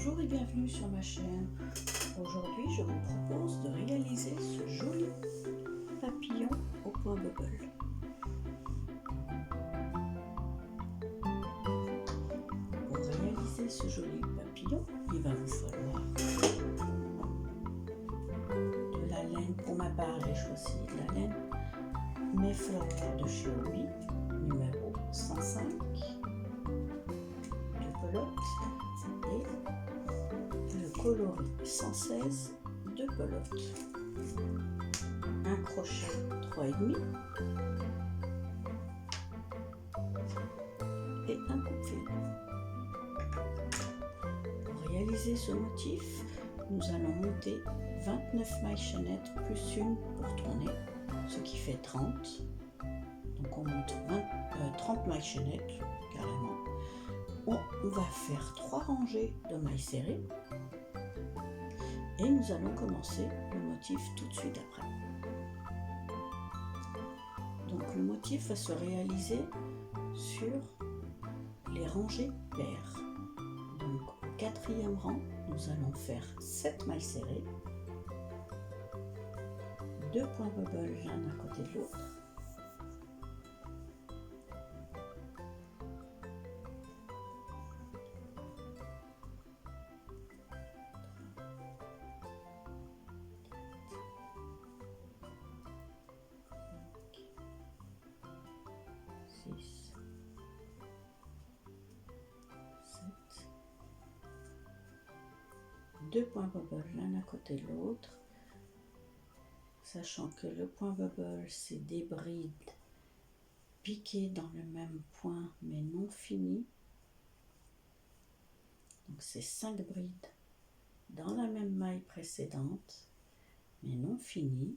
Bonjour et bienvenue sur ma chaîne. Aujourd'hui, je vous propose de réaliser ce joli papillon au point bubble. Pour réaliser ce joli papillon, il va vous falloir de la laine. Pour ma part, j'ai choisi de la laine Mayflower de chez Obi, numéro 105, de pelote et le coloris 116 de pelote, un crochet 3,5 et un coupe-fil. Pour réaliser ce motif, nous allons monter 29 mailles chaînettes plus une pour tourner, ce qui fait 30. Donc on monte 30 mailles chaînettes carrément. On va faire 3 rangées de mailles serrées et nous allons commencer le motif tout de suite après. Donc le motif va se réaliser sur les rangées paires. Donc au 4e rang, nous allons faire 7 mailles serrées, 2 points bubble l'un à côté de l'autre, deux points bubble l'un à côté de l'autre, sachant que le point bubble c'est des brides piquées dans le même point mais non finies. Donc c'est 5 brides dans la même maille précédente mais non finies.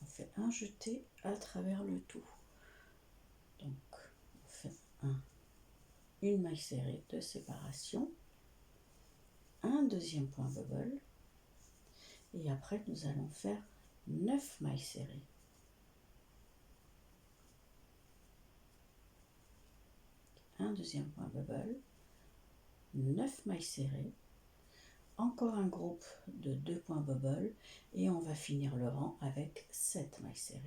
On fait un jeté à travers le tout. Donc on fait une maille serrée de séparation, un deuxième point bubble et après nous allons faire 9 mailles serrées. Un deuxième point bubble, 9 mailles serrées, encore un groupe de 2 points bubble et on va finir le rang avec 7 mailles serrées.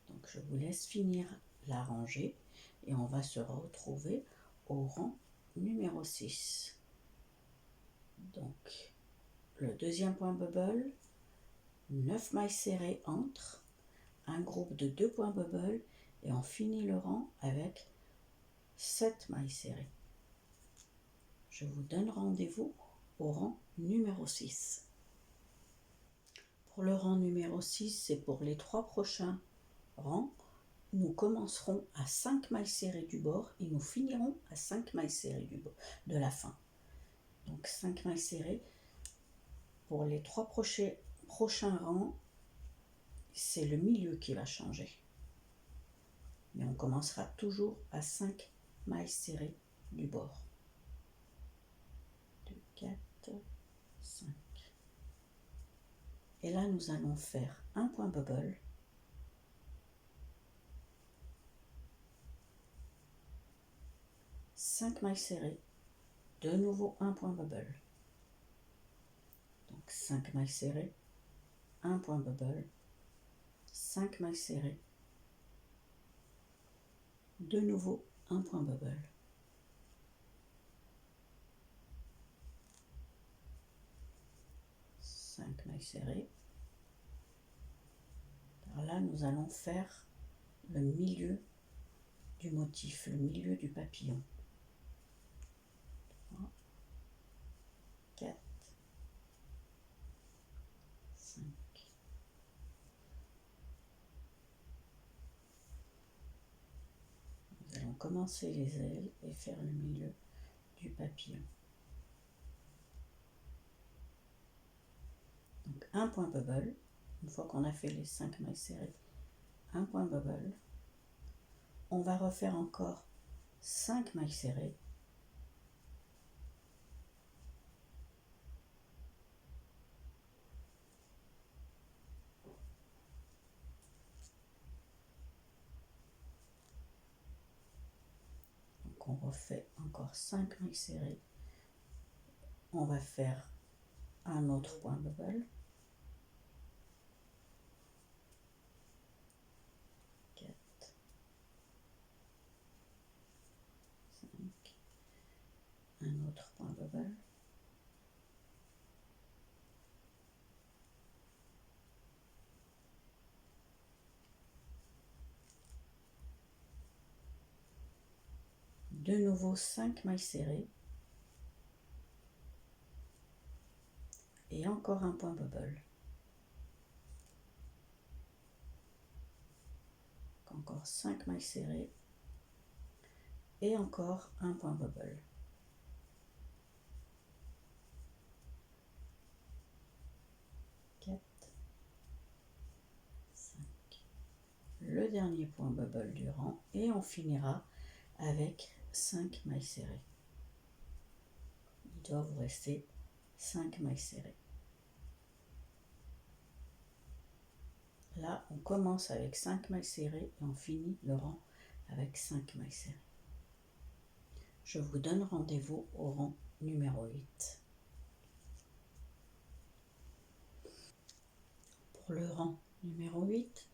Donc je vous laisse finir la rangée et on va se retrouver au rang numéro 6. Donc le deuxième point bubble, 9 mailles serrées entre, un groupe de 2 points bubble et on finit le rang avec 7 mailles serrées. Je vous donne rendez-vous au rang numéro 6. Pour le rang numéro 6, c'est pour les 3 prochains rangs. Nous commencerons à 5 mailles serrées du bord et nous finirons à 5 mailles serrées de la fin. Donc 5 mailles serrées. Pour les 3 prochains rangs, c'est le milieu qui va changer. Mais on commencera toujours à 5 mailles serrées du bord. 2, 4, 5. Et là, nous allons faire un point bubble, cinq mailles serrées, de nouveau un point bubble. Donc 5 mailles serrées, un point bubble, 5 mailles serrées, de nouveau un point bubble. Cinq mailles serrées. Alors là, nous allons faire le milieu du motif, le milieu du papillon. 3, 4, 5. Nous allons commencer les ailes et faire le milieu du papillon. Donc un point bubble, une fois qu'on a fait les 5 mailles serrées, un point bubble. On va refaire encore 5 mailles serrées, Donc on refait encore 5 mailles serrées. On va faire un autre point bubble. 4, 5, un autre point bubble. De nouveau 5 mailles serrées. Et encore un point bubble. Encore 5 mailles serrées. Et encore un point bubble. 4, 5. Le dernier point bubble du rang. Et on finira avec 5 mailles serrées. Il doit vous rester 5 mailles serrées. Là, on commence avec 5 mailles serrées et on finit le rang avec 5 mailles serrées. Je vous donne rendez-vous au rang numéro 8. Pour le rang numéro 8,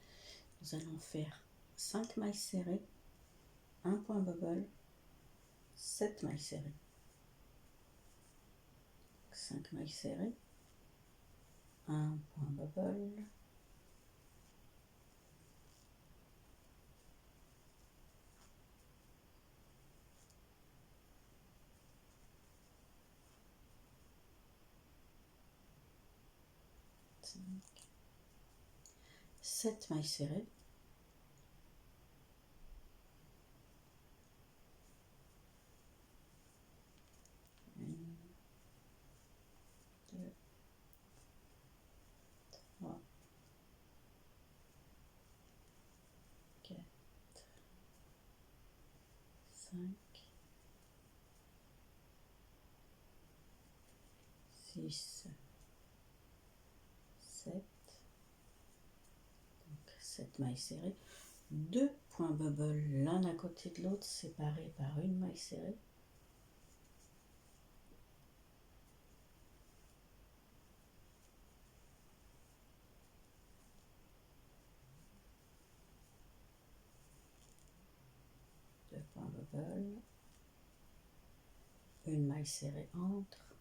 nous allons faire 5 mailles serrées, un point bubble, 7 mailles serrées. 5 mailles serrées, un point bubble, 7 mailles serrées, une, 2, 3, 4, 5, 6, 7, donc 7 mailles serrées, 2 points bubble l'un à côté de l'autre séparés par une maille serrée, point bubble, une maille serrée entre,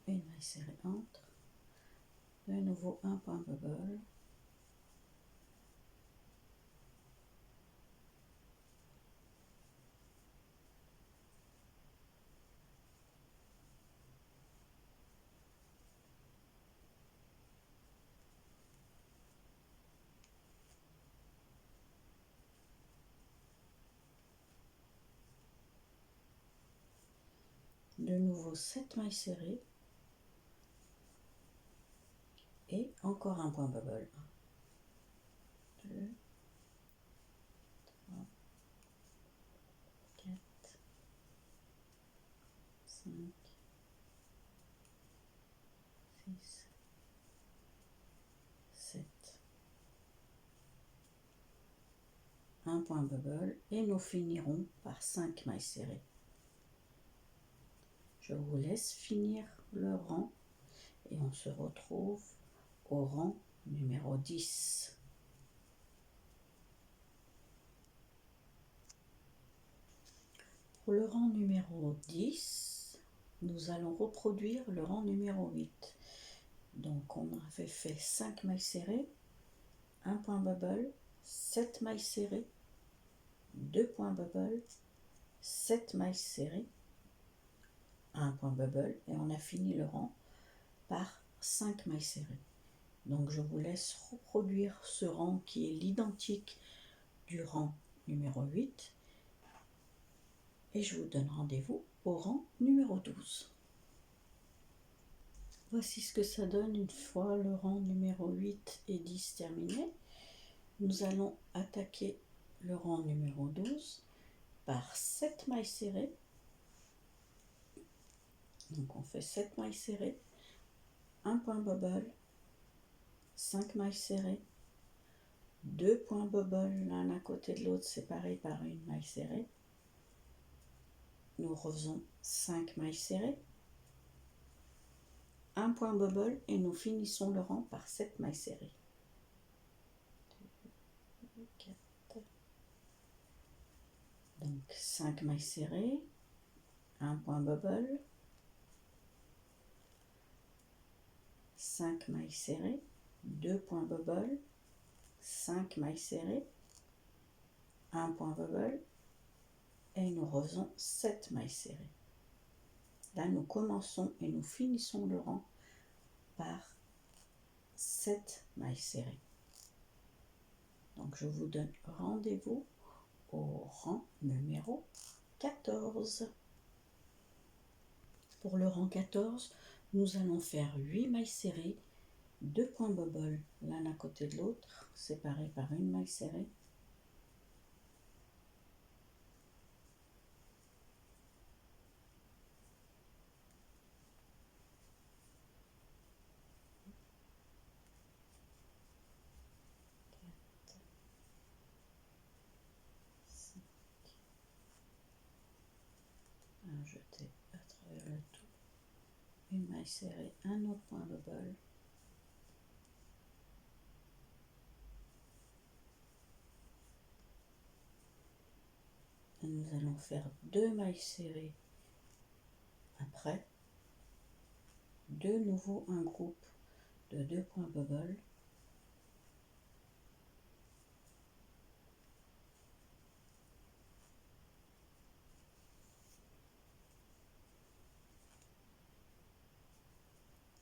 une maille serrée entre, de nouveau un point bubble, de nouveau 7 mailles serrées et encore un point bubble. 1, 2, 3, 4, 5, 6, 7. Un point bubble et nous finirons par 5 mailles serrées. Je vous laisse finir le rang et on se retrouve au rang numéro 10. Pour le rang numéro 10, nous allons reproduire le rang numéro 8. Donc on avait fait 5 mailles serrées, un point bubble, 7 mailles serrées, 2 points bubble, 7 mailles serrées, un point bubble et on a fini le rang par 5 mailles serrées. Donc je vous laisse reproduire ce rang qui est l'identique du rang numéro 8 et je vous donne rendez-vous au rang numéro 12. Voici ce que ça donne une fois le rang numéro 8 et 10 terminé. Nous allons attaquer le rang numéro 12 par 7 mailles serrées. Donc on fait 7 mailles serrées, un point bubble, 5 mailles serrées, 2 points bubble l'un à côté de l'autre séparés par une maille serrée. Nous refaisons 5 mailles serrées, un point bubble et nous finissons le rang par 7 mailles serrées. 2, 4. Donc 5 mailles serrées, un point bubble, 5 mailles serrées, 2 points bubble, 5 mailles serrées, un point bubble et nous refaisons 7 mailles serrées. Là, nous commençons et nous finissons le rang par 7 mailles serrées. Donc, je vous donne rendez-vous au rang numéro 14. Pour le rang 14, nous allons faire 8 mailles serrées, 2 points bubble l'un à côté de l'autre, séparés par une maille serrée. Un jeté à travers le tout, une maille serrée, un autre point bubble, et nous allons faire 2 mailles serrées après, de nouveau un groupe de 2 points bubble,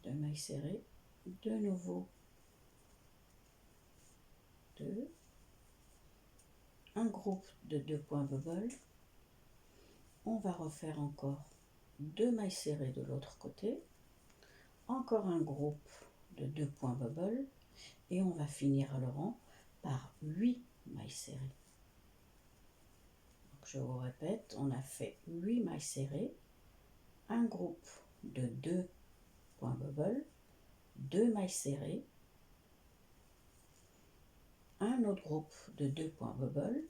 de mailles serrées, de nouveau 2, un groupe de 2 points bubble, on va refaire encore 2 mailles serrées de l'autre côté, encore un groupe de 2 points bubble et on va finir le rang par 8 mailles serrées. Donc, je vous répète, on a fait 8 mailles serrées, un groupe de 2 points bubble, 2 mailles serrées, un autre groupe de 2 points bubble,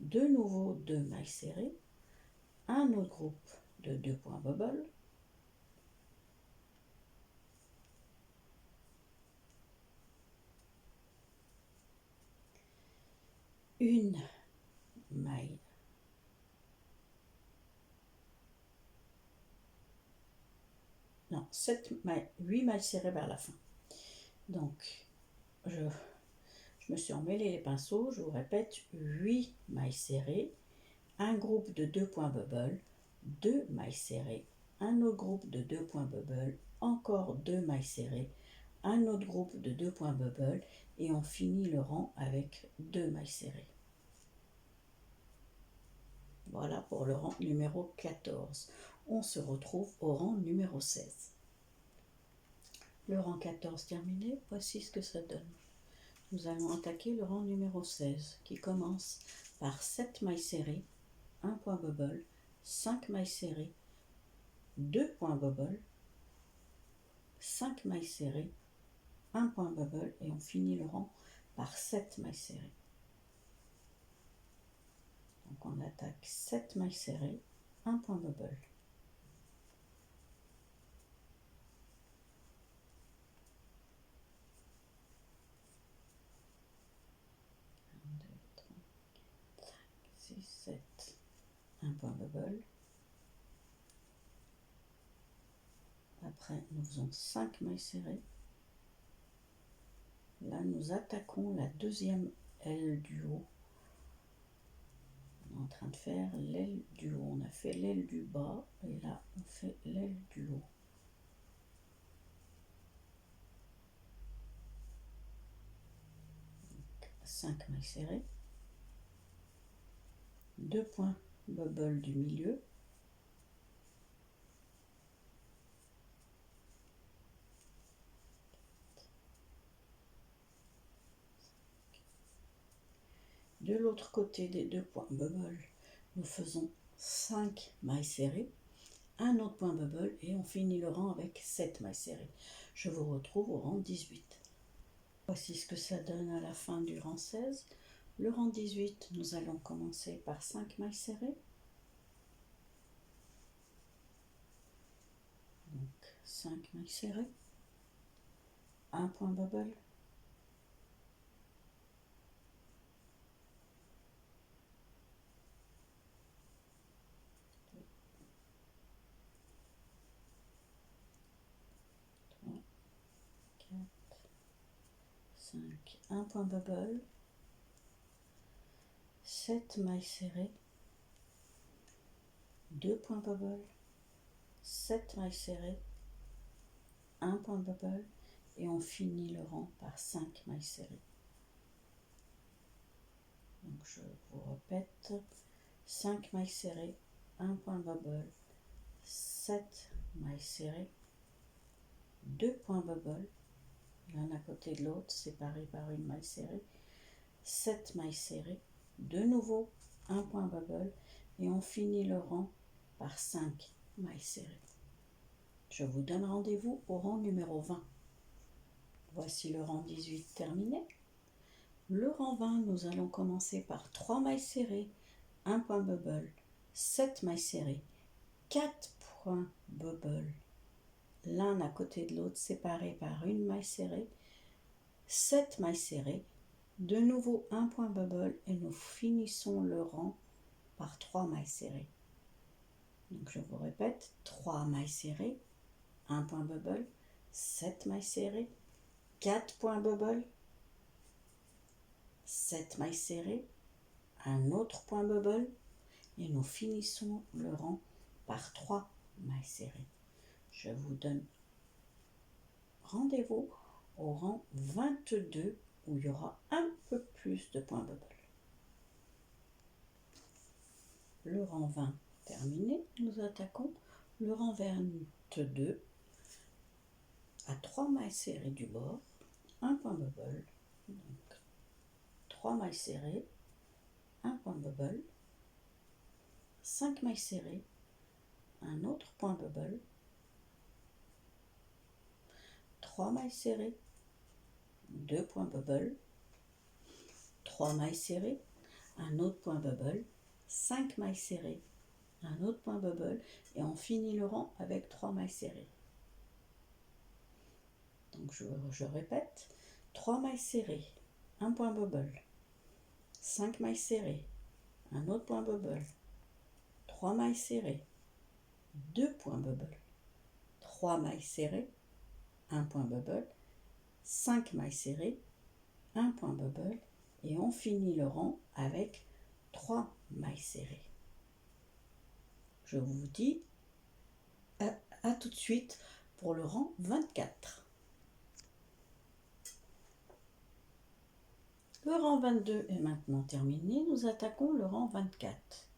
de nouveau 2 mailles serrées, un autre groupe de 2 points bubble, une maille, non, 8 mailles serrées vers la fin. Donc, je me suis emmêlé les pinceaux, je vous répète, 8 mailles serrées, un groupe de 2 points bubble, 2 mailles serrées, un autre groupe de 2 points bubble, encore 2 mailles serrées, un autre groupe de 2 points bubble et on finit le rang avec 2 mailles serrées. Voilà pour le rang numéro 14. On se retrouve au rang numéro 16. Le rang 14 terminé, voici ce que ça donne. Nous allons attaquer le rang numéro 16 qui commence par 7 mailles serrées, 1 point bubble, 5 mailles serrées, 2 points bubble, 5 mailles serrées, 1 point bubble et on finit le rang par 7 mailles serrées. Donc on attaque 7 mailles serrées, 1 point bubble. 6, 7, un point bubble. Après, nous faisons 5 mailles serrées. Là, nous attaquons la deuxième aile du haut. On est en train de faire l'aile du haut. On a fait l'aile du bas et là, on fait l'aile du haut. Donc, 5 mailles serrées. 2 points bubble du milieu. De l'autre côté des 2 points bubble, nous faisons 5 mailles serrées, un autre point bubble et on finit le rang avec 7 mailles serrées. Je vous retrouve au rang 18. Voici ce que ça donne à la fin du rang 16. Le rang 18, nous allons commencer par 5 mailles serrées. Donc 5 mailles serrées, un point bubble, un point bubble, 7 mailles serrées, 2 points bubble, 7 mailles serrées, un point bubble et on finit le rang par 5 mailles serrées. Donc je vous répète, 5 mailles serrées, un point bubble, 7 mailles serrées, 2 points bubble, l'un à côté de l'autre, séparés par une maille serrée, 7 mailles serrées, de nouveau un point bubble et on finit le rang par 5 mailles serrées. Je vous donne rendez-vous au rang numéro 20. Voici le rang 18 terminé. Le rang 20, nous allons commencer par 3 mailles serrées, un point bubble, 7 mailles serrées, 4 points bubble, l'un à côté de l'autre séparés par une maille serrée, 7 mailles serrées, de nouveau un point bubble et nous finissons le rang par 3 mailles serrées. Donc je vous répète, 3 mailles serrées, un point bubble, 7 mailles serrées, 4 points bubble, 7 mailles serrées, un autre point bubble et nous finissons le rang par 3 mailles serrées. Je vous donne rendez-vous au rang 22 où il y aura un peu plus de points bubble. Le rang 20 terminé, nous attaquons le rang 22 à 3 mailles serrées du bord, un point bubble, donc 3 mailles serrées, un point bubble, 5 mailles serrées, un autre point bubble, 3 mailles serrées, 2 points bubble, 3 mailles serrées, un autre point bubble, 5 mailles serrées, un autre point bubble et on finit le rang avec 3 mailles serrées. Donc je répète, 3 mailles serrées, un point bubble, 5 mailles serrées, un autre point bubble, 3 mailles serrées, 2 points bubble, 3 mailles serrées, un point bubble, 5 mailles serrées, un point bubble et on finit le rang avec 3 mailles serrées. Je vous dis à tout de suite pour le rang 24. Le rang 22 est maintenant terminé. Nous attaquons le rang 24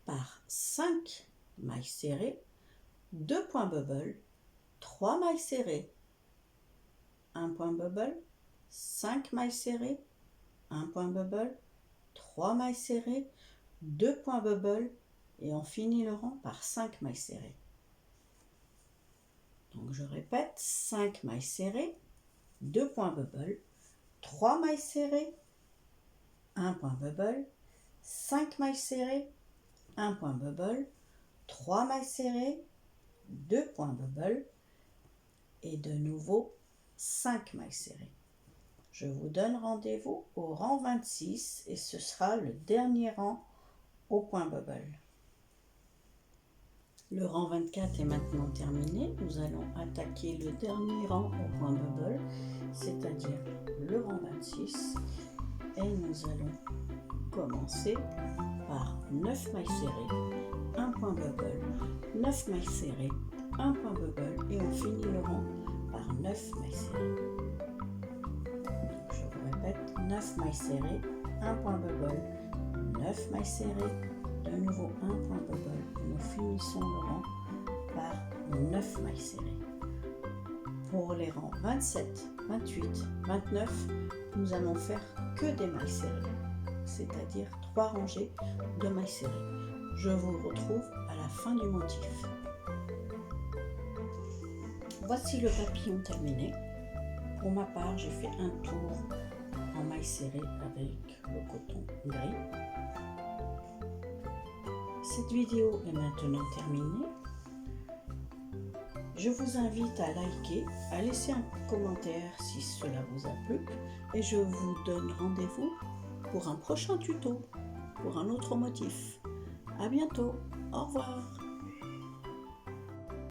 par 5 mailles serrées, 2 points bubble, 3 mailles serrées, un point bubble, 5 mailles serrées, un point bubble, 3 mailles serrées, 2 points bubble et on finit le rang par 5 mailles serrées. Donc je répète, 5 mailles serrées, 2 points bubble, 3 mailles serrées, un point bubble, 5 mailles serrées, un point bubble, 3 mailles serrées, 2 points bubble et de nouveau 5 mailles serrées. Je vous donne rendez-vous au rang 26 et ce sera le dernier rang au point bubble. Le rang 24 est maintenant terminé. Nous allons attaquer le dernier rang au point bubble, c'est-à-dire le rang 26. Et nous allons commencer par 9 mailles serrées, un point bubble, 9 mailles serrées, un point bubble et on finit le rang par 9 mailles serrées. Donc, je vous répète, 9 mailles serrées, un point bubble, 9 mailles serrées, de nouveau un point bubble et nous finissons le rang par 9 mailles serrées. Pour les rangs 27, 28, 29, nous allons faire que des mailles serrées, c'est-à-dire 3 rangées de mailles serrées. Je vous retrouve à la fin du motif. Voici le papillon terminé. Pour ma part, j'ai fait un tour en maille serrée avec le coton gris. Cette vidéo est maintenant terminée. Je vous invite à liker, à laisser un commentaire si cela vous a plu et je vous donne rendez-vous pour un prochain tuto, pour un autre motif. À bientôt, au revoir.